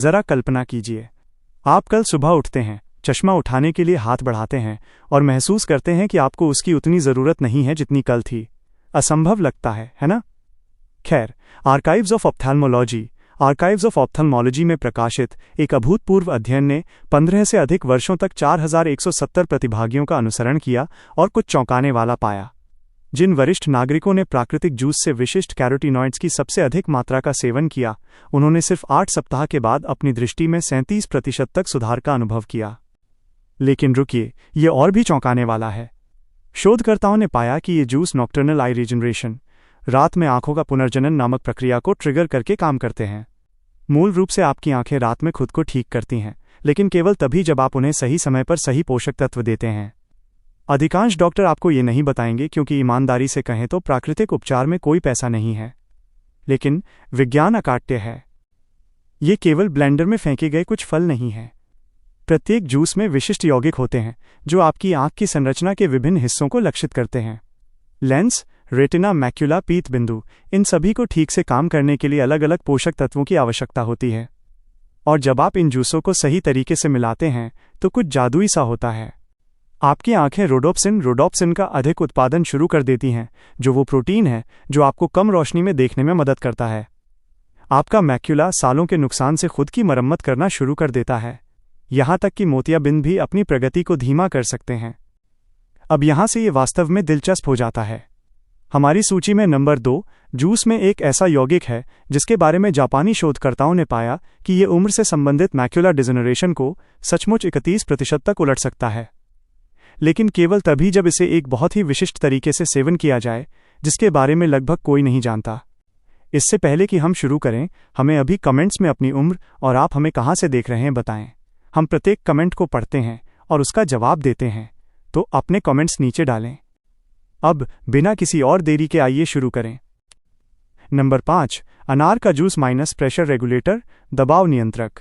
जरा कल्पना कीजिए, आप कल सुबह उठते हैं, चश्मा उठाने के लिए हाथ बढ़ाते हैं और महसूस करते हैं कि आपको उसकी उतनी ज़रूरत नहीं है जितनी कल थी। असंभव लगता है ना? खैर, आर्काइव्स ऑफ ऑप्थेल्मोलॉजी में प्रकाशित एक अभूतपूर्व अध्ययन ने 15 से अधिक वर्षों तक 4170 प्रतिभागियों का अनुसरण किया और कुछ चौंकाने वाला पाया। जिन वरिष्ठ नागरिकों ने प्राकृतिक जूस से विशिष्ट कैरोटीनॉइड्स की सबसे अधिक मात्रा का सेवन किया, उन्होंने सिर्फ 8 सप्ताह के बाद अपनी दृष्टि में 37% तक सुधार का अनुभव किया। लेकिन रुकिए, ये और भी चौंकाने वाला है। शोधकर्ताओं ने पाया कि ये जूस नॉक्टर्नल आई रीजनरेशन, रात में आंखों का पुनर्जनन नामक प्रक्रिया को ट्रिगर करके काम करते हैं। मूल रूप से आपकी आंखें रात में खुद को ठीक करती हैं, लेकिन केवल तभी जब आप उन्हें सही समय पर सही पोषक तत्व देते हैं। अधिकांश डॉक्टर आपको ये नहीं बताएंगे क्योंकि ईमानदारी से कहें तो प्राकृतिक उपचार में कोई पैसा नहीं है। लेकिन विज्ञान अकाट्य है। ये केवल ब्लेंडर में फेंके गए कुछ फल नहीं हैं। प्रत्येक जूस में विशिष्ट यौगिक होते हैं जो आपकी आंख की संरचना के विभिन्न हिस्सों को लक्षित करते हैं। लेंस, रेटिना, मैक्युला, पीत बिंदु, इन सभी को ठीक से काम करने के लिए अलग अलग पोषक तत्वों की आवश्यकता होती है। और जब आप इन जूसों को सही तरीके से मिलाते हैं तो कुछ जादुई सा होता है। आपकी आंखें रोडोप्सिन का अधिक उत्पादन शुरू कर देती हैं, जो वो प्रोटीन है जो आपको कम रोशनी में देखने में मदद करता है। आपका मैक्युला सालों के नुकसान से खुद की मरम्मत करना शुरू कर देता है, यहाँ तक कि मोतियाबिंद भी अपनी प्रगति को धीमा कर सकते हैं। अब यहाँ से ये वास्तव में दिलचस्प हो जाता है। हमारी सूची में नंबर 2 जूस में एक ऐसा यौगिक है जिसके बारे में जापानी शोधकर्ताओं ने पाया कि ये उम्र से संबंधित मैक्युलर डिजेनरेशन को सचमुच 31% तक उलट सकता है, लेकिन केवल तभी जब इसे एक बहुत ही विशिष्ट तरीके से सेवन किया जाए जिसके बारे में लगभग कोई नहीं जानता। इससे पहले कि हम शुरू करें, हमें अभी कमेंट्स में अपनी उम्र और आप हमें कहाँ से देख रहे हैं बताएं। हम प्रत्येक कमेंट को पढ़ते हैं और उसका जवाब देते हैं, तो अपने कमेंट्स नीचे डालें। अब बिना किसी और देरी के आइए शुरू करें। नंबर 5 अनार का जूस माइनस प्रेशर रेगुलेटर, दबाव नियंत्रक।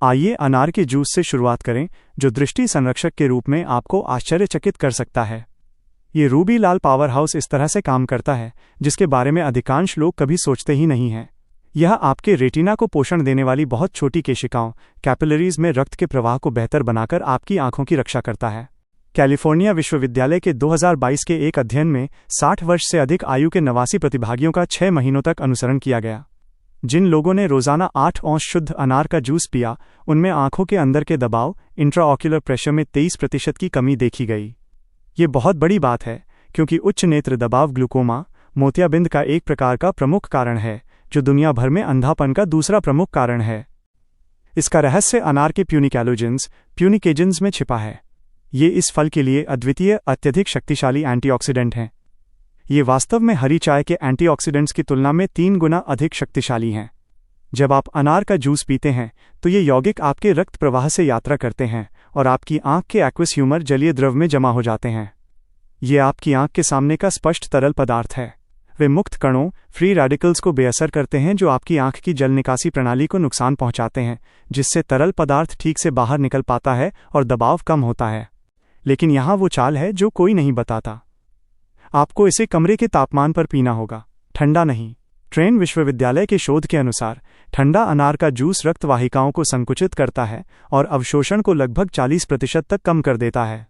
आइए अनार के जूस से शुरुआत करें, जो दृष्टि संरक्षक के रूप में आपको आश्चर्यचकित कर सकता है। ये रूबी लाल पावर हाउस इस तरह से काम करता है जिसके बारे में अधिकांश लोग कभी सोचते ही नहीं हैं। यह आपके रेटिना को पोषण देने वाली बहुत छोटी केशिकाओं कैपिलरीज में रक्त के प्रवाह को बेहतर बनाकर आपकी आंखों की रक्षा करता है। कैलिफोर्निया विश्वविद्यालय के 2022 के एक अध्ययन में 60 वर्ष से अधिक आयु के 89 प्रतिभागियों का 6 महीनों तक अनुसरण किया गया। जिन लोगों ने रोजाना 8 औंस शुद्ध अनार का जूस पिया, उनमें आंखों के अंदर के दबाव इंट्राऑक्यूलर प्रेशर में 23% की कमी देखी गई। ये बहुत बड़ी बात है क्योंकि उच्च नेत्र दबाव ग्लूकोमा, मोतियाबिंद का एक प्रकार का प्रमुख कारण है, जो दुनिया भर में अंधापन का दूसरा प्रमुख कारण है। इसका रहस्य अनार के प्यूनिकेजेंस में छिपा है। ये इस फल के लिए अद्वितीय, अत्यधिक शक्तिशाली एंटीऑक्सीडेंट हैं। ये वास्तव में हरी चाय के एंटीऑक्सीडेंट्स की तुलना में 3 गुना अधिक शक्तिशाली हैं। जब आप अनार का जूस पीते हैं तो ये यौगिक आपके रक्त प्रवाह से यात्रा करते हैं और आपकी आंख के एक्वस ह्यूमर जलीय द्रव में जमा हो जाते हैं। ये आपकी आंख के सामने का स्पष्ट तरल पदार्थ है। वे मुक्त कणों, फ्री रेडिकल्स को बेअसर करते हैं जो आपकी आंख की जल निकासी प्रणाली को नुकसान पहुंचाते हैं, जिससे तरल पदार्थ ठीक से बाहर निकल पाता है और दबाव कम होता है। लेकिन यहाँ वो चाल है जो कोई नहीं बताता। आपको इसे कमरे के तापमान पर पीना होगा, ठंडा नहीं। ट्रेन विश्वविद्यालय के शोध के अनुसार ठंडा अनार का जूस रक्त वाहिकाओं को संकुचित करता है और अवशोषण को लगभग 40% तक कम कर देता है।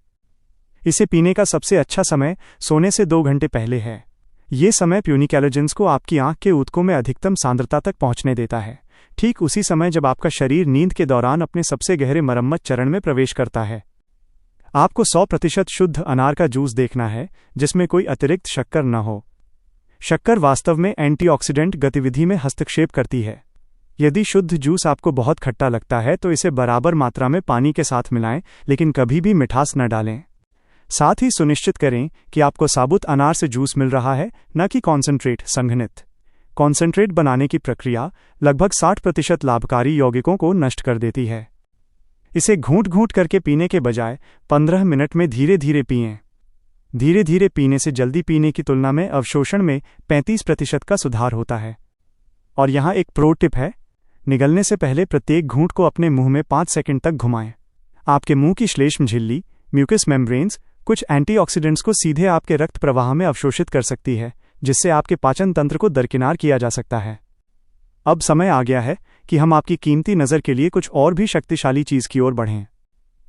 इसे पीने का सबसे अच्छा समय सोने से 2 घंटे पहले है। ये समय प्यूनिकैलोजेंस को आपकी आंख के ऊतकों में अधिकतम सांद्रता तक पहुंचने देता है, ठीक उसी समय जब आपका शरीर नींद के दौरान अपने सबसे गहरे मरम्मत चरण में प्रवेश करता है। आपको 100% शुद्ध अनार का जूस देखना है जिसमें कोई अतिरिक्त शक्कर न हो। शक्कर वास्तव में एंटीऑक्सीडेंट गतिविधि में हस्तक्षेप करती है। यदि शुद्ध जूस आपको बहुत खट्टा लगता है तो इसे बराबर मात्रा में पानी के साथ मिलाएं, लेकिन कभी भी मिठास न डालें। साथ ही सुनिश्चित करें कि आपको साबुत अनार से जूस मिल रहा है, न कि कॉन्सेंट्रेट संघनित। कॉन्सेंट्रेट बनाने की प्रक्रिया लगभग 60% लाभकारी यौगिकों को नष्ट कर देती है। इसे घूंट-घूंट करके पीने के बजाय 15 मिनट में धीरे धीरे पिएं। धीरे धीरे पीने से जल्दी पीने की तुलना में अवशोषण में 35% का सुधार होता है। और यहाँ एक प्रो टिप है, निगलने से पहले प्रत्येक घूंट को अपने मुंह में 5 सेकंड तक घुमाएं। आपके मुंह की श्लेष्म झिल्ली, म्यूकस मेम्ब्रेन्स, कुछ एंटीऑक्सीडेंट्स को सीधे आपके रक्त प्रवाह में अवशोषित कर सकती है, जिससे आपके पाचन तंत्र को दरकिनार किया जा सकता है। अब समय आ गया है कि हम आपकी कीमती नज़र के लिए कुछ और भी शक्तिशाली चीज़ की ओर बढ़ें।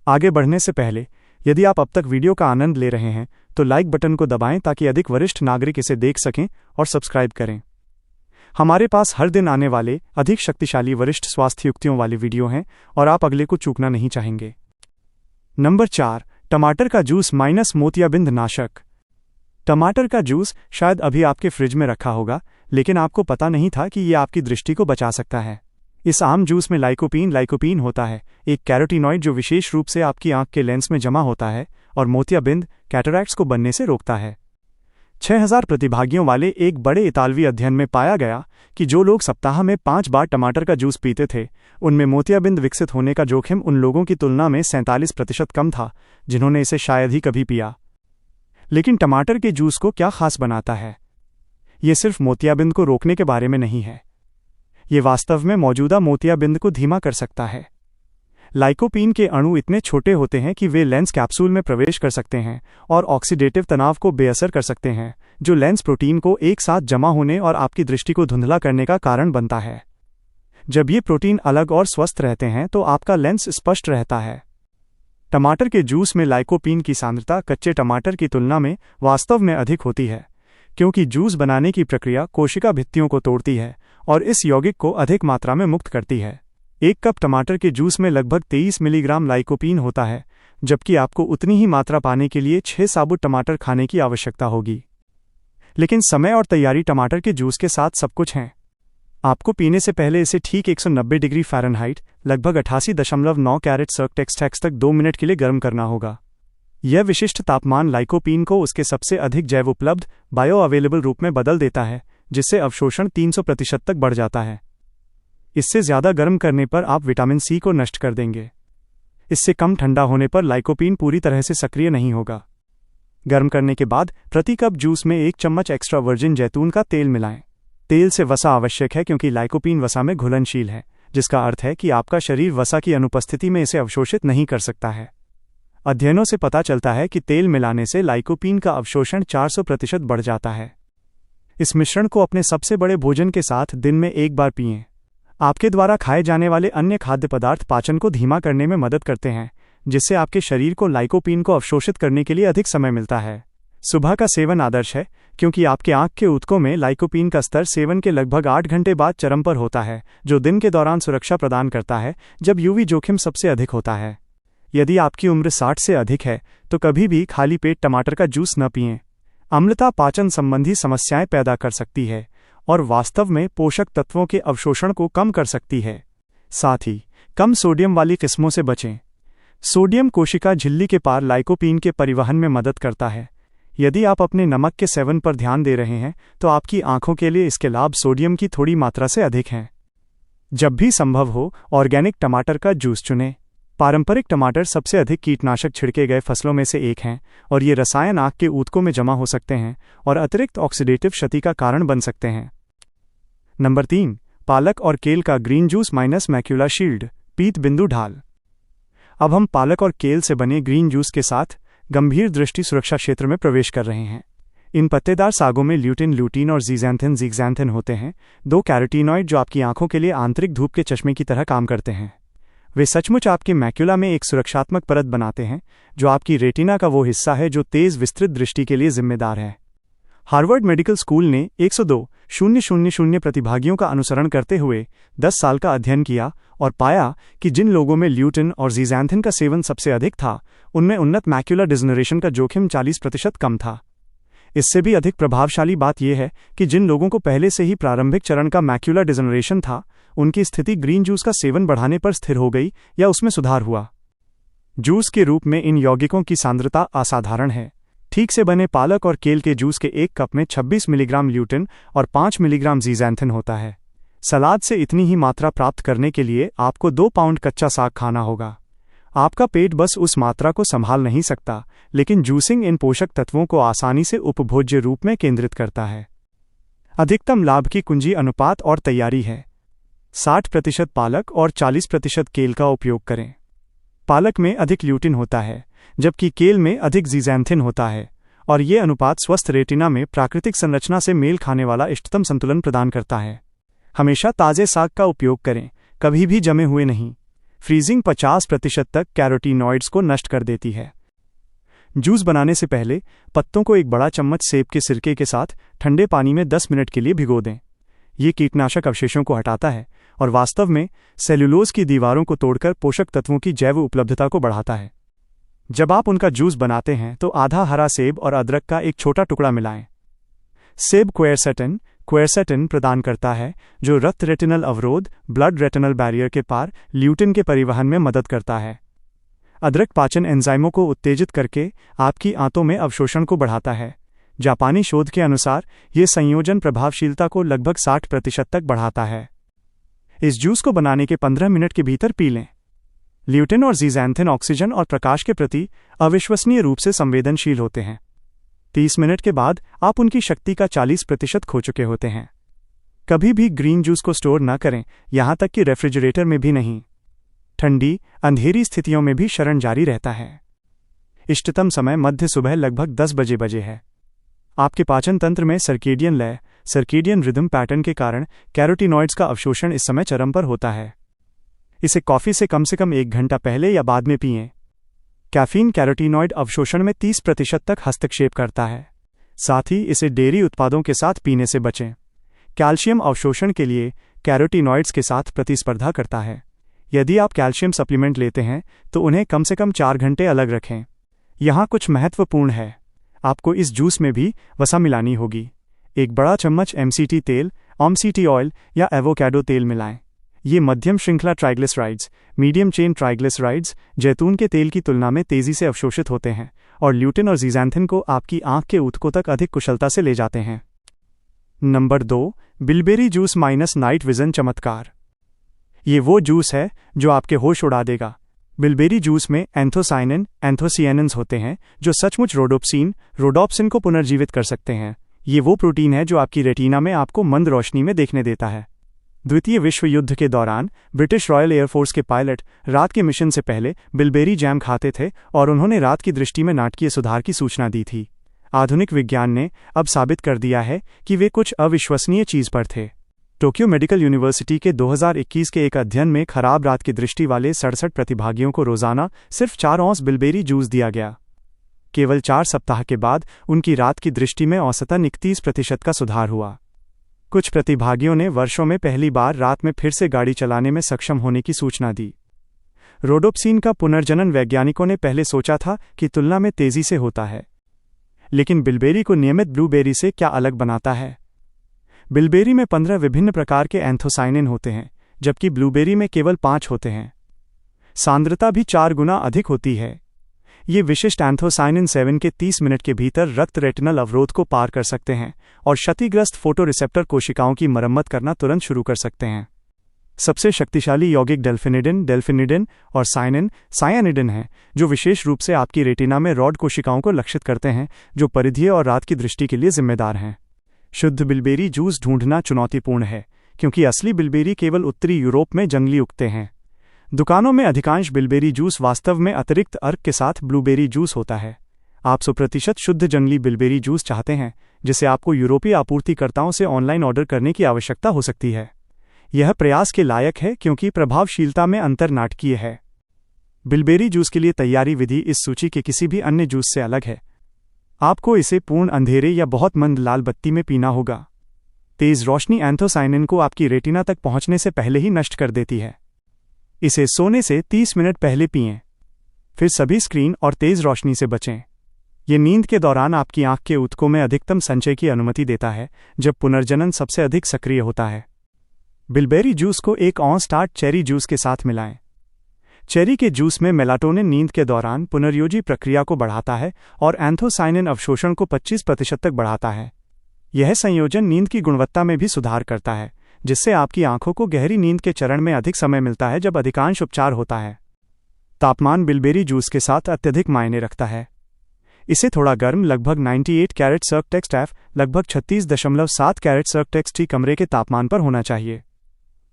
आगे बढ़ने से पहले यदि आप अब तक वीडियो का आनंद ले रहे हैं तो लाइक बटन को दबाएं ताकि अधिक वरिष्ठ नागरिक इसे देख सकें और सब्सक्राइब करें। हमारे पास हर दिन आने वाले अधिक शक्तिशाली वरिष्ठ स्वास्थ्य युक्तियों वाले वीडियो हैं और आप अगले को चूकना नहीं चाहेंगे। नंबर 4, टमाटर का जूस माइनस मोतियाबिंद नाशक। टमाटर का जूस शायद अभी आपके फ्रिज में रखा होगा, लेकिन आपको पता नहीं था कि यह आपकी दृष्टि को बचा सकता है। इस आम जूस में लाइकोपीन होता है, एक कैरोटीनॉइड जो विशेष रूप से आपकी आंख के लेंस में जमा होता है और मोतियाबिंद कैटरैक्ट्स को बनने से रोकता है। 6000 प्रतिभागियों वाले एक बड़े इतालवी अध्ययन में पाया गया कि जो लोग सप्ताह में 5 बार टमाटर का जूस पीते थे, उनमें मोतियाबिंद विकसित होने का जोखिम उन लोगों की तुलना में 47% कम था जिन्होंने इसे शायद ही कभी पिया। लेकिन टमाटर के जूस को क्या खास बनाता है? ये सिर्फ मोतियाबिंद को रोकने के बारे में नहीं है, ये वास्तव में मौजूदा मोतियाबिंद को धीमा कर सकता है। लाइकोपीन के अणु इतने छोटे होते हैं कि वे लेंस कैप्सूल में प्रवेश कर सकते हैं और ऑक्सीडेटिव तनाव को बेअसर कर सकते हैं, जो लेंस प्रोटीन को एक साथ जमा होने और आपकी दृष्टि को धुंधला करने का कारण बनता है। जब ये प्रोटीन अलग और स्वस्थ रहते हैं तो आपका लेंस स्पष्ट रहता है। टमाटर के जूस में लाइकोपीन की सांद्रता कच्चे टमाटर की तुलना में वास्तव में अधिक होती है, क्योंकि जूस बनाने की प्रक्रिया कोशिका भित्तियों को तोड़ती है और इस यौगिक को अधिक मात्रा में मुक्त करती है। 1 कप टमाटर के जूस में लगभग 23 मिलीग्राम लाइकोपीन होता है, जबकि आपको उतनी ही मात्रा पाने के लिए 6 साबुत टमाटर खाने की आवश्यकता होगी। लेकिन समय और तैयारी टमाटर के जूस के साथ सब कुछ है। आपको पीने से पहले इसे ठीक 190 डिग्री फ़ारेनहाइट लगभग 88.9 कैरेट सेल्सियस तक 2 मिनट के लिए गर्म करना होगा। यह विशिष्ट तापमान लाइकोपीन को उसके सबसे अधिक जैव उपलब्ध बायो अवेलेबल रूप में बदल देता है, जिससे अवशोषण 300% तक बढ़ जाता है। इससे ज़्यादा गर्म करने पर आप विटामिन सी को नष्ट कर देंगे। इससे कम ठंडा होने पर लाइकोपीन पूरी तरह से सक्रिय नहीं होगा। गर्म करने के बाद प्रति कप जूस में 1 चम्मच एक्स्ट्रा वर्जिन जैतून का तेल मिलाएं। तेल से वसा आवश्यक है क्योंकि लाइकोपीन वसा में घुलनशील है, जिसका अर्थ है कि आपका शरीर वसा की अनुपस्थिति में इसे अवशोषित नहीं कर सकता है। अध्ययनों से पता चलता है कि तेल मिलाने से लाइकोपीन का अवशोषण 400% बढ़ जाता है। इस मिश्रण को अपने सबसे बड़े भोजन के साथ दिन में 1 बार पिएं। आपके द्वारा खाए जाने वाले अन्य खाद्य पदार्थ पाचन को धीमा करने में मदद करते हैं, जिससे आपके शरीर को लाइकोपीन को अवशोषित करने के लिए अधिक समय मिलता है। सुबह का सेवन आदर्श है क्योंकि आपके आंख के ऊतकों में लाइकोपीन का स्तर सेवन के लगभग 8 घंटे बाद चरम पर होता है, जो दिन के दौरान सुरक्षा प्रदान करता है जब यूवी जोखिम सबसे अधिक होता है। यदि आपकी उम्र 60 से अधिक है तो कभी भी खाली पेट टमाटर का जूस न पिएं। अम्लता पाचन संबंधी समस्याएं पैदा कर सकती है और वास्तव में पोषक तत्वों के अवशोषण को कम कर सकती है। साथ ही कम सोडियम वाली किस्मों से बचें। सोडियम कोशिका झिल्ली के पार लाइकोपीन के परिवहन में मदद करता है। यदि आप अपने नमक के सेवन पर ध्यान दे रहे हैं तो आपकी आंखों के लिए इसके लाभ सोडियम की थोड़ी मात्रा से अधिक हैं। जब भी संभव हो, ऑर्गेनिक टमाटर का जूस चुनें। पारंपरिक टमाटर सबसे अधिक कीटनाशक छिड़के गए फसलों में से एक हैं और ये रसायन आंख के ऊतकों में जमा हो सकते हैं और अतिरिक्त ऑक्सीडेटिव क्षति का कारण बन सकते हैं। नंबर 3, पालक और केल का green juice minus macula shield, पीत बिंदु ढाल। अब हम पालक और केल से बने ग्रीन जूस के साथ गंभीर दृष्टि सुरक्षा क्षेत्र में प्रवेश कर रहे हैं। इन पत्तेदार सागों में ल्यूटिन और ज़ीज़ैंथिन होते हैं, 2 कैरोटीनॉइड जो आपकी आंखों के लिए आंतरिक धूप के चश्मे की तरह काम करते हैं। वे सचमुच आपके मैक्यूला में एक सुरक्षात्मक परत बनाते हैं, जो आपकी रेटिना का वो हिस्सा है जो तेज विस्तृत दृष्टि के लिए जिम्मेदार है। हार्वर्ड मेडिकल स्कूल ने 102,000 प्रतिभागियों का अनुसरण करते हुए 10 साल का अध्ययन किया और पाया कि जिन लोगों में ल्यूटिन और ज़ीज़ैंथिन का सेवन सबसे अधिक था, उनमें उन्नत मैक्यूलर डिजनरेशन का जोखिम 40% कम था। इससे भी अधिक प्रभावशाली बात यह है कि जिन लोगों को पहले से ही प्रारंभिक चरण का मैक्यूलर डिजनरेशन था, उनकी स्थिति ग्रीन जूस का सेवन बढ़ाने पर स्थिर हो गई या उसमें सुधार हुआ। जूस के रूप में इन यौगिकों की सांद्रता असाधारण है। ठीक से बने पालक और केल के जूस के 1 कप में 26 मिलीग्राम ल्यूटिन और 5 मिलीग्राम ज़ीज़ैंथिन होता है। सलाद से इतनी ही मात्रा प्राप्त करने के लिए आपको 2 पाउंड कच्चा साग खाना होगा। आपका पेट बस उस मात्रा को संभाल नहीं सकता, लेकिन जूसिंग इन पोषक तत्वों को आसानी से उपभोज्य रूप में केंद्रित करता है। अधिकतम लाभ की कुंजी अनुपात और तैयारी है। 60% पालक और 40% केल का उपयोग करें। पालक में अधिक ल्यूटिन होता है, जबकि केल में अधिक ज़ीज़ैंथिन होता है, और ये अनुपात स्वस्थ रेटिना में प्राकृतिक संरचना से मेल खाने वाला इष्टतम संतुलन प्रदान करता है। हमेशा ताज़े साग का उपयोग करें। कभी भी जमे हुए नहीं। फ्रीजिंग 50% तक कैरोटीनॉइड्स को नष्ट कर देती है। जूस बनाने से पहले पत्तों को एक बड़ा चम्मच सेब के सिरके के साथ ठंडे पानी में 10 मिनट के लिए भिगो दें। ये कीटनाशक अवशेषों को हटाता है और वास्तव में सेल्यूलोज की दीवारों को तोड़कर पोषक तत्वों की जैव उपलब्धता को बढ़ाता है। जब आप उनका जूस बनाते हैं तो आधा हरा सेब और अदरक का एक छोटा टुकड़ा मिलाएं। सेब क्वेरसेटिन प्रदान करता है जो रक्त रेटिनल अवरोध ब्लड रेटिनल बैरियर के पार ल्यूटिन के परिवहन में मदद करता है। अदरक पाचन एंजाइमों को उत्तेजित करके आपकी आंतों में अवशोषण को बढ़ाता है। जापानी शोध के अनुसार ये संयोजन प्रभावशीलता को लगभग 60% तक बढ़ाता है। इस जूस को बनाने के 15 मिनट के भीतर पी लें। ल्यूटिन और ज़ीज़ैंथिन ऑक्सीजन और प्रकाश के प्रति अविश्वसनीय रूप से संवेदनशील होते हैं। 30 मिनट के बाद आप उनकी शक्ति का 40% खो चुके होते हैं। कभी भी ग्रीन जूस को स्टोर न करें, यहां तक कि रेफ्रिजरेटर में भी नहीं। ठंडी अंधेरी स्थितियों में भी शरण जारी रहता है। इष्टतम समय मध्य सुबह लगभग 10 बजे है। आपके पाचन तंत्र में सर्केडियन रिदम पैटर्न के कारण कैरोटीनॉइड्स का अवशोषण इस समय चरम पर होता है। इसे कॉफ़ी से कम 1 घंटा पहले या बाद में पिएं। कैफीन कैरोटीनॉइड अवशोषण में 30% तक हस्तक्षेप करता है। साथ ही इसे डेयरी उत्पादों के साथ पीने से बचें। कैल्शियम अवशोषण के लिए कैरोटीनॉइड्स के साथ प्रतिस्पर्धा करता है। यदि आप कैल्शियम सप्लीमेंट लेते हैं तो उन्हें कम से कम 4 घंटे अलग रखें। यहाँ कुछ महत्वपूर्ण है। आपको इस जूस में भी वसा मिलानी होगी। एक बड़ा चम्मच MCT तेल, OMCT ऑयल या एवोकाडो तेल मिलाएं। ये मध्यम श्रृंखला ट्राइग्लिसराइड्स, मीडियम चेन ट्राइग्लिसराइड्स, जैतून के तेल की तुलना में तेजी से अवशोषित होते हैं और ल्यूटिन और ज़ीज़ैंथिन को आपकी आंख के ऊतकों तक अधिक कुशलता से ले जाते हैं। Number 2, bilberry juice minus night vision चमत्कार। ये वो जूस है जो आपके होश उड़ा देगा। बिलबेरी जूस में एंथोसाइनिन्स होते हैं जो सचमुच रोडोप्सिन को पुनर्जीवित कर सकते हैं। ये वो प्रोटीन है जो आपकी रेटिना में आपको मंद रोशनी में देखने देता है। द्वितीय विश्व युद्ध के दौरान ब्रिटिश रॉयल एयरफोर्स के पायलट रात के मिशन से पहले बिलबेरी जैम खाते थे और उन्होंने रात की दृष्टि में नाटकीय सुधार की सूचना दी थी। आधुनिक विज्ञान ने अब साबित कर दिया है कि वे कुछ अविश्वसनीय चीज पर थे। टोक्यो मेडिकल यूनिवर्सिटी के 2021 के एक अध्ययन में खराब रात की दृष्टि वाले 67 प्रतिभागियों को रोजाना सिर्फ 4 औंस बिलबेरी जूस दिया गया। केवल 4 सप्ताह के बाद उनकी रात की दृष्टि में औसतन 31% का सुधार हुआ। कुछ प्रतिभागियों ने वर्षों में पहली बार रात में फिर से गाड़ी चलाने में सक्षम होने की सूचना दी। रोडोप्सिन का पुनर्जनन वैज्ञानिकों ने पहले सोचा था कि तुलना में तेजी से होता है, लेकिन बिलबेरी को नियमित ब्लूबेरी से क्या अलग बनाता है? बिलबेरी में 15 विभिन्न प्रकार के एंथोसाइनिन होते हैं, जबकि ब्लूबेरी में केवल 5 होते हैं। सांद्रता भी 4 गुना अधिक होती है। ये विशिष्ट एंथोसाइनिन 7 के 30 मिनट के भीतर रक्त रेटिनल अवरोध को पार कर सकते हैं और क्षतिग्रस्त फोटोरिसेप्टर कोशिकाओं की मरम्मत करना तुरंत शुरू कर सकते हैं। सबसे शक्तिशाली यौगिक डेल्फिनिडिन और सायानिडिन हैं, जो विशेष रूप से आपकी रेटिना में रॉड कोशिकाओं को लक्षित करते हैं, जो परिधीय और रात की दृष्टि के लिए जिम्मेदार हैं। शुद्ध बिलबेरी जूस ढूंढना चुनौतीपूर्ण है, क्योंकि असली बिलबेरी केवल उत्तरी यूरोप में जंगली उगते हैं। दुकानों में अधिकांश बिलबेरी जूस वास्तव में अतिरिक्त अर्क के साथ ब्लूबेरी जूस होता है। आप 100% शुद्ध जंगली बिलबेरी जूस चाहते हैं, जिसे आपको यूरोपीय आपूर्तिकर्ताओं से ऑनलाइन ऑर्डर करने की आवश्यकता हो सकती है। यह प्रयास के लायक है क्योंकि प्रभावशीलता में अंतर नाटकीय है। बिलबेरी जूस के लिए तैयारी विधि इस सूची के किसी भी अन्य जूस से अलग है। आपको इसे पूर्ण अंधेरे या बहुत मंद लाल बत्ती में पीना होगा। तेज रोशनी एंथोसाइनिन को आपकी रेटिना तक पहुंचने से पहले ही नष्ट कर देती है। इसे सोने से 30 मिनट पहले पिएं। फिर सभी स्क्रीन और तेज रोशनी से बचें। यह नींद के दौरान आपकी आंख के ऊतकों में अधिकतम संचय की अनुमति देता है, जब पुनर्जनन सबसे अधिक सक्रिय होता है। बिलबेरी जूस को 1 औंस टार्ट चेरी जूस के साथ मिलाएं। चेरी के जूस में मेलाटोनिन नींद के दौरान पुनर्योजी प्रक्रिया को बढ़ाता है और एंथोसाइनिन अवशोषण को 25% तक बढ़ाता है। यह संयोजन नींद की गुणवत्ता में भी सुधार करता है, जिससे आपकी आंखों को गहरी नींद के चरण में अधिक समय मिलता है जब अधिकांश उपचार होता है। तापमान बिलबेरी जूस के साथ अत्यधिक मायने रखता है। इसे थोड़ा गर्म, लगभग 98 कैरेट सर्कटेक्स्ट F, लगभग 36.7 कैरेट सर्कटेक्स्ट T कमरे के तापमान पर होना चाहिए।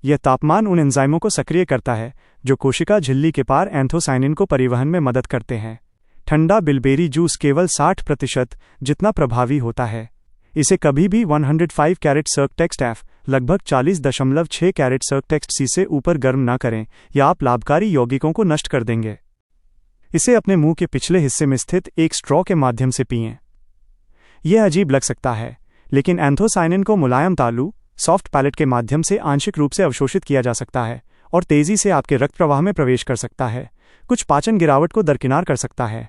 यह तापमान उन एंजाइमों को सक्रिय करता है जो कोशिका झिल्ली के पार एंथोसाइनिन को परिवहन में मदद करते हैं। ठंडा बिलबेरी जूस केवल 60% जितना प्रभावी होता है। इसे कभी भी 105 कैरेट सर्कटेक्स्ट F, लगभग 40.6 कैरेट सर्कटेक्स्ट सी से ऊपर गर्म ना करें या आप लाभकारी यौगिकों को नष्ट कर देंगे। इसे अपने मुंह के पिछले हिस्से में स्थित एक स्ट्रॉ के माध्यम से पिएं। यह अजीब लग सकता है, लेकिन एंथोसाइनिन को मुलायम तालु सॉफ्ट पैलेट के माध्यम से आंशिक रूप से अवशोषित किया जा सकता है और तेजी से आपके रक्त प्रवाह में प्रवेश कर सकता है, कुछ पाचन गिरावट को दरकिनार कर सकता है।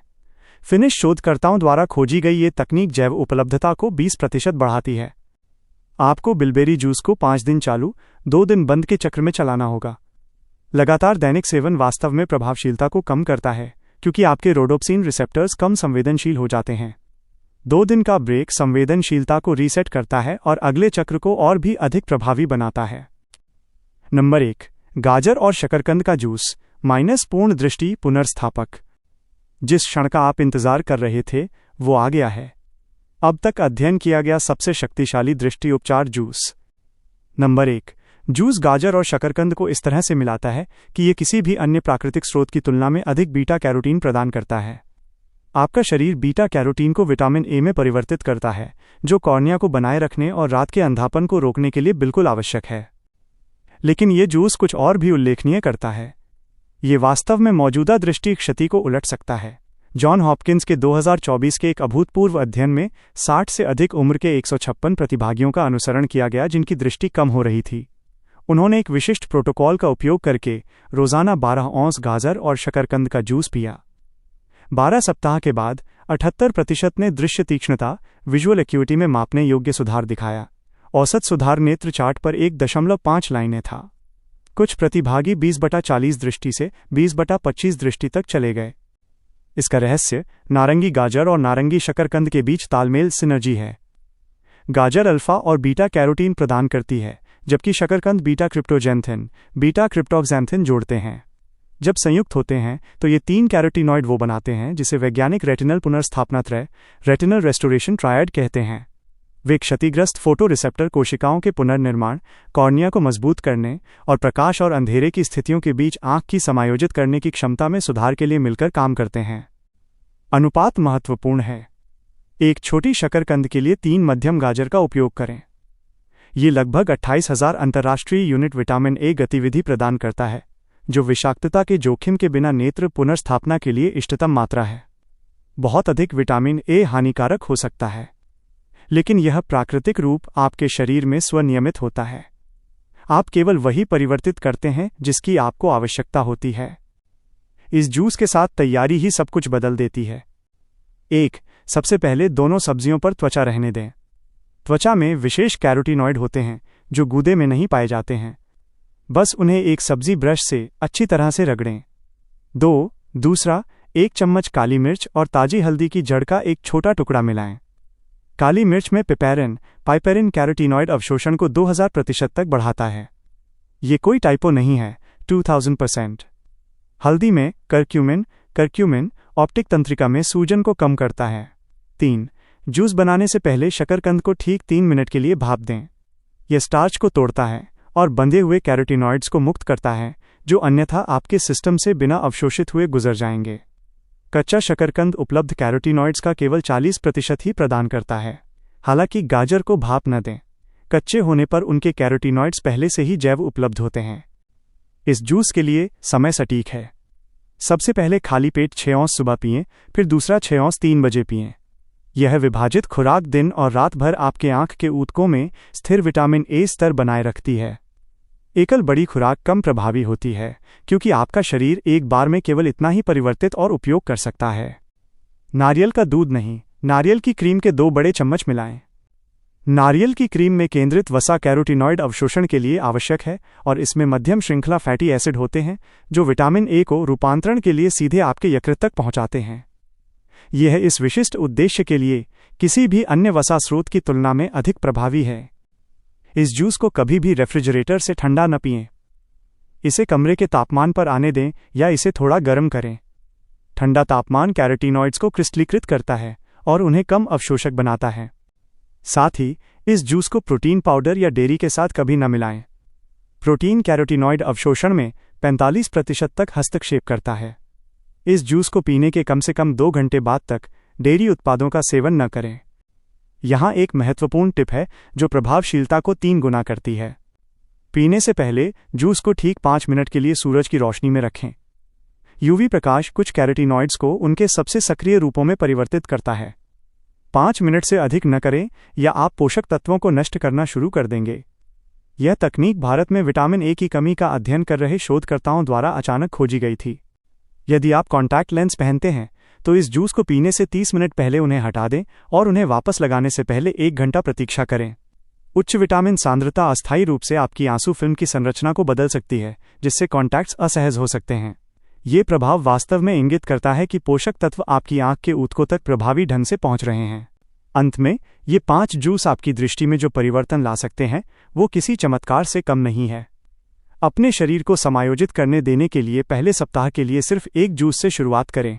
फिनिश शोधकर्ताओं द्वारा खोजी गई ये तकनीक जैव उपलब्धता को 20% बढ़ाती है। आपको बिलबेरी जूस को 5 दिन चालू 2 दिन बंद के चक्र में चलाना होगा। लगातार दैनिक सेवन वास्तव में प्रभावशीलता को कम करता है, क्योंकि आपके रोडोप्सिन रिसेप्टर्स कम संवेदनशील हो जाते हैं। 2 दिन का ब्रेक संवेदनशीलता को रीसेट करता है और अगले चक्र को और भी अधिक प्रभावी बनाता है। नंबर 1, गाजर और शकरकंद का जूस माइनस पूर्ण दृष्टि पुनर्स्थापक। जिस क्षण का आप इंतजार कर रहे थे वो आ गया है। अब तक अध्ययन किया गया सबसे शक्तिशाली दृष्टि उपचार जूस। नंबर 1, जूस गाजर और शकरकंद को इस तरह से मिलाता है कि यह किसी भी अन्य प्राकृतिक स्रोत की तुलना में अधिक बीटा कैरोटीन प्रदान करता है। आपका शरीर बीटा कैरोटीन को विटामिन ए में परिवर्तित करता है, जो कॉर्निया को बनाए रखने और रात के अंधापन को रोकने के लिए बिल्कुल आवश्यक है। लेकिन यह जूस कुछ और भी उल्लेखनीय करता है। ये वास्तव में मौजूदा दृष्टि क्षति को उलट सकता है। जॉन हॉपकिंस के 2024 के एक अभूतपूर्व अध्ययन में 60 से अधिक उम्र के 156 प्रतिभागियों का अनुसरण किया गया जिनकी दृष्टि कम हो रही थी। उन्होंने एक विशिष्ट प्रोटोकॉल का उपयोग करके रोजाना 12 औंस गाजर और शकरकंद का जूस पिया। 12 सप्ताह के बाद 78% ने दृश्य तीक्ष्णता विजुअल एक्यूटी में मापने योग्य सुधार दिखाया। औसत सुधार नेत्र चार्ट पर 1.5 लाइनें था। कुछ प्रतिभागी 20/40 दृष्टि से 20/25 दृष्टि तक चले गए। इसका रहस्य नारंगी गाजर और नारंगी शकरकंद के बीच तालमेल सिनर्जी है। गाजर अल्फा और बीटा कैरोटीन प्रदान करती है, जबकि शकरकंद बीटा क्रिप्टोजैंथिन, बीटा क्रिप्टोक्सैंथिन जोड़ते हैं। जब संयुक्त होते हैं तो ये 3 कैरोटीनॉइड वो बनाते हैं जिसे वैज्ञानिक रेटिनल पुनर्स्थापना त्रय रेटिनल रेस्टोरेशन ट्रायड कहते हैं। वे क्षतिग्रस्त फोटो रिसेप्टर कोशिकाओं के पुनर्निर्माण, कॉर्निया को मजबूत करने और प्रकाश और अंधेरे की स्थितियों के बीच आंख की समायोजित करने की क्षमता में सुधार के लिए मिलकर काम करते हैं। अनुपात महत्वपूर्ण है। एक छोटी शकरकंद के लिए 3 मध्यम गाजर का उपयोग करें। ये लगभग 28,000 अंतर्राष्ट्रीय यूनिट विटामिन ए गतिविधि प्रदान करता है, जो विषाक्तता के जोखिम के बिना नेत्र पुनर्स्थापना के लिए इष्टतम मात्रा है। बहुत अधिक विटामिन ए हानिकारक हो सकता है, लेकिन यह प्राकृतिक रूप आपके शरीर में स्वनियमित होता है। आप केवल वही परिवर्तित करते हैं जिसकी आपको आवश्यकता होती है। इस जूस के साथ तैयारी ही सब कुछ बदल देती है। 1, सबसे पहले दोनों सब्जियों पर त्वचा रहने दें। त्वचा में विशेष कैरोटीनॉइड होते हैं जो गूदे में नहीं पाए जाते हैं। बस उन्हें एक सब्जी ब्रश से अच्छी तरह से रगड़ें। 2, दूसरा, 1 चम्मच काली मिर्च और ताजी हल्दी की जड़ का एक छोटा टुकड़ा मिलाएं। काली मिर्च में पाइपेरिन कैरोटीनॉइड अवशोषण को 2000% तक बढ़ाता है। ये कोई टाइपो नहीं है, 2000%। हल्दी में करक्यूमिन ऑप्टिक तंत्रिका में सूजन को कम करता है। 3, जूस बनाने से पहले शकरकंद को ठीक 3 मिनट के लिए भाप दें। यह स्टार्च को तोड़ता है और बंधे हुए कैरोटीनॉइड्स को मुक्त करता है, जो अन्यथा आपके सिस्टम से बिना अवशोषित हुए गुजर जाएंगे। कच्चा शकरकंद उपलब्ध कैरोटीनॉइड्स का केवल 40% ही प्रदान करता है। हालांकि गाजर को भाप न दें, कच्चे होने पर उनके कैरोटीनॉइड्स पहले से ही जैव उपलब्ध होते हैं। इस जूस के लिए समय सटीक है। सबसे पहले खाली पेट 6 औंस सुबह पिएं, फिर दूसरा 6 औंस 3 बजे पिएं। यह विभाजित खुराक दिन और रात भर आपके आंख के ऊतकों में स्थिर विटामिन ए स्तर बनाए रखती है। एकल बड़ी खुराक कम प्रभावी होती है, क्योंकि आपका शरीर एक बार में केवल इतना ही परिवर्तित और उपयोग कर सकता है। नारियल का दूध नहीं, नारियल की क्रीम के 2 बड़े चम्मच मिलाएं। नारियल की क्रीम में केंद्रित वसा कैरोटीनॉइड अवशोषण के लिए आवश्यक है और इसमें मध्यम श्रृंखला फैटी एसिड होते हैं जो विटामिन ए को रूपांतरण के लिए सीधे आपके यकृत तक पहुंचाते हैं। यह इस विशिष्ट उद्देश्य के लिए किसी भी अन्य वसा स्रोत की तुलना में अधिक प्रभावी है। इस जूस को कभी भी रेफ्रिजरेटर से ठंडा न पिएं। इसे कमरे के तापमान पर आने दें या इसे थोड़ा गर्म करें। ठंडा तापमान कैरोटीनॉइड्स को क्रिस्टलीकृत करता है और उन्हें कम अवशोषक बनाता है। साथ ही इस जूस को प्रोटीन पाउडर या डेयरी के साथ कभी न मिलाएं। प्रोटीन कैरोटीनॉइड अवशोषण में 45% तक हस्तक्षेप करता है। इस जूस को पीने के कम से कम 2 घंटे बाद तक डेयरी उत्पादों का सेवन न करें। यहाँ एक महत्वपूर्ण टिप है जो प्रभावशीलता को 3 गुना करती है। पीने से पहले जूस को ठीक 5 मिनट के लिए सूरज की रोशनी में रखें। यूवी प्रकाश कुछ कैरोटीनॉइड्स को उनके सबसे सक्रिय रूपों में परिवर्तित करता है। 5 मिनट से अधिक न करें या आप पोषक तत्वों को नष्ट करना शुरू कर देंगे। यह तकनीक भारत में विटामिन ए की कमी का अध्ययन कर रहे शोधकर्ताओं द्वारा अचानक खोजी गई थी। यदि आप कॉन्टैक्ट लेंस पहनते हैं तो इस जूस को पीने से 30 मिनट पहले उन्हें हटा दें और उन्हें वापस लगाने से पहले 1 घंटा प्रतीक्षा करें। उच्च विटामिन सांद्रता अस्थायी रूप से आपकी आंसू फिल्म की संरचना को बदल सकती है, जिससे कॉन्टैक्ट्स असहज हो सकते हैं। ये प्रभाव वास्तव में इंगित करता है कि पोषक तत्व आपकी आंख के ऊतकों तक प्रभावी ढंग से पहुंच रहे हैं। अंत में, ये 5 जूस आपकी दृष्टि में जो परिवर्तन ला सकते हैं, वो किसी चमत्कार से कम नहीं है। अपने शरीर को समायोजित करने देने के लिए पहले सप्ताह के लिए सिर्फ 1 जूस से शुरुआत करें।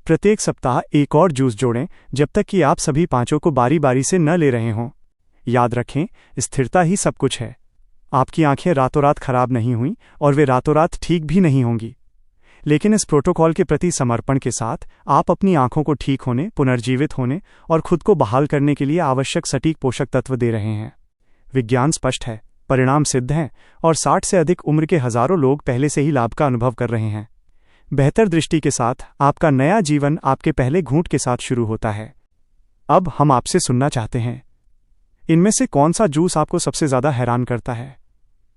प्रत्येक सप्ताह एक और जूस जोड़ें जब तक कि आप सभी 5 को बारी बारी से न ले रहे हों। याद रखें, स्थिरता ही सब कुछ है। आपकी आंखें रातों रात खराब नहीं हुईं और वे रातों रात ठीक भी नहीं होंगी, लेकिन इस प्रोटोकॉल के प्रति समर्पण के साथ आप अपनी आंखों को ठीक होने, पुनर्जीवित होने और खुद को बहाल करने के लिए आवश्यक सटीक पोषक तत्व दे रहे हैं। विज्ञान स्पष्ट है, परिणाम सिद्ध हैं और 60 से अधिक उम्र के हजारों लोग पहले से ही लाभ का अनुभव कर रहे हैं। बेहतर दृष्टि के साथ आपका नया जीवन आपके पहले घूंट के साथ शुरू होता है। अब हम आपसे सुनना चाहते हैं, इनमें से कौन सा जूस आपको सबसे ज़्यादा हैरान करता है?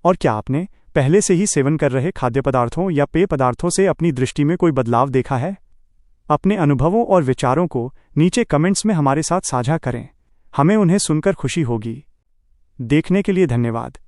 और क्या आपने पहले से ही सेवन कर रहे खाद्य पदार्थों या पेय पदार्थों से अपनी दृष्टि में कोई बदलाव देखा है? अपने अनुभवों और विचारों को नीचे कमेंट्स में हमारे साथ साझा करें। हमें उन्हें सुनकर खुशी होगी। देखने के लिए धन्यवाद।